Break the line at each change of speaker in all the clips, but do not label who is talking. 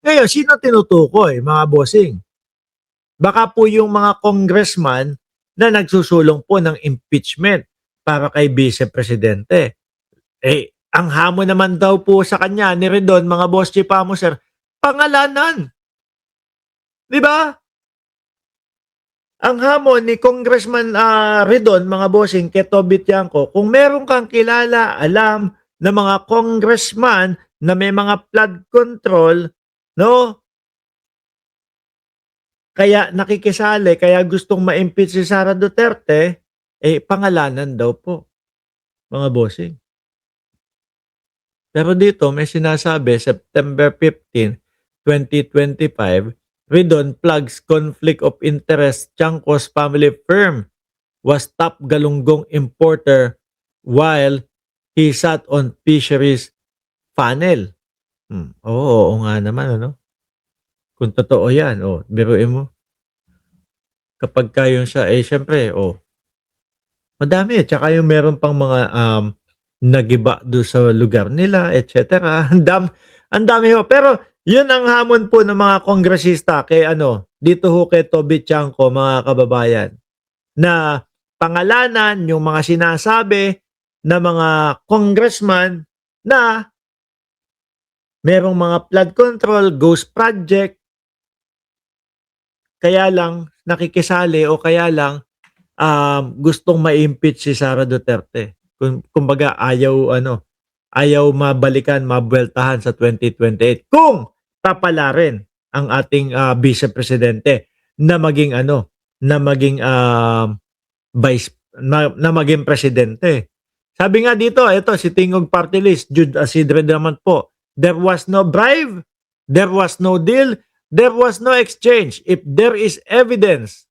Ngayon, sino tinutukoy, mga bossing? Baka po yung mga congressman na nagsusulong po ng impeachment para kay Vice Presidente. Eh, ang hamon naman daw po sa kanya ni Redon, mga boss chief sir, pangalanan. Di ba? Ang hamon ni Congressman Redon, mga bossing, kay Toby Tiangco, kung meron kang kilala, alam na mga congressman na may mga flood control, no? Kaya nakikisali, kaya gustong ma-impeach si Sara Duterte, eh pangalanan daw po, mga bossing. Pero dito may sinasabi, September 15, 2025, Redon plugs conflict of interest. Tiangco's family firm was top galunggong importer while he sat on fisheries panel. Oo nga naman, ano? Kung totoo yan, biruin mo. Kapag kayo siya, syempre, madami. Tsaka yung meron pang mga nagiba do sa lugar nila, etc. Ang dami ho. Pero yun ang hamon po ng mga kongresista kay dito ho kay Toby Tiangco, mga kababayan, na pangalanan yung mga sinasabi na mga congressman na merong mga flood control, ghost project, kaya lang nakikisali o kaya lang gustong ma-impeach si Sara Duterte. Kumbaga ayaw mabalikan, mabueltahan sa 2028 kung papalarin ang ating Vice Presidente na maging na maging presidente. Sabi nga dito, ito si Tingog Party List, Jude Asidre naman po. There was no bribe, there was no deal, there was no exchange. If there is evidence,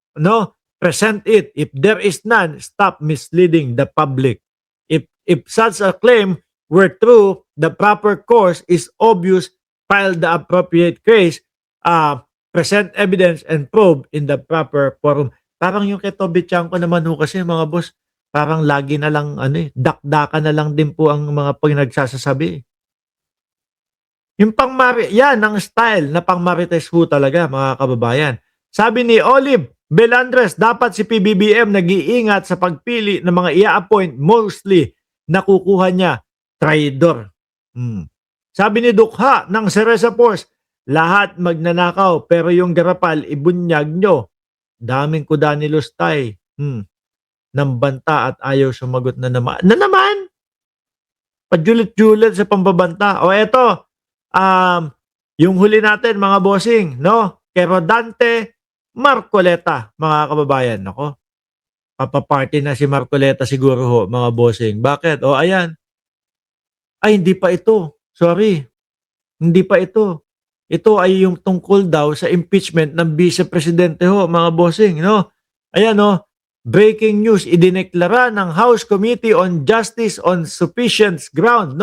present it. If there is none, stop misleading the public. If such a claim were true, the proper course is obvious. File the appropriate case, present evidence and probe in the proper forum. Parang yung kay Toby Tiangco naman ho kasi, mga boss, parang lagi na lang dakdaka na lang din po ang mga pinagsasasabi. Yung yan ang style na pang-marites ho talaga, mga kababayan. Sabi ni Olive Belandres, dapat si PBBM nag-iingat sa pagpili ng mga i-appoint, mostly nakukuha niya traidor. Sabi ni Dukha ng Cereza Force, lahat magnanakaw pero yung garapal ibunyag nyo. Daming kuda ni Lustay. Ng banta at ayaw sumagot na naman. Na naman? Pajulit-julit sa pambabanta. O eto, yung huli natin, mga bossing, kay Rodante Marcoleta, mga kababayan. Nako, papaparty na si Marcoleta siguro ho, mga bossing. Bakit? Ayan. Ay, hindi pa ito. Sorry. Hindi pa ito. Ito ay yung tungkol daw sa impeachment ng Vice Presidente ho, mga bossing. Ayan, breaking news. Idineklara ng House Committee on Justice on sufficient ground,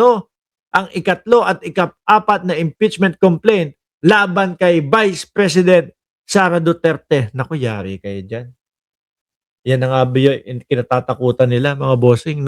ang ikatlo at ika-4 na impeachment complaint laban kay Vice President Sara Duterte. Naku, yari kayo dyan. Yan ang kinatatakutan nila, mga bossing,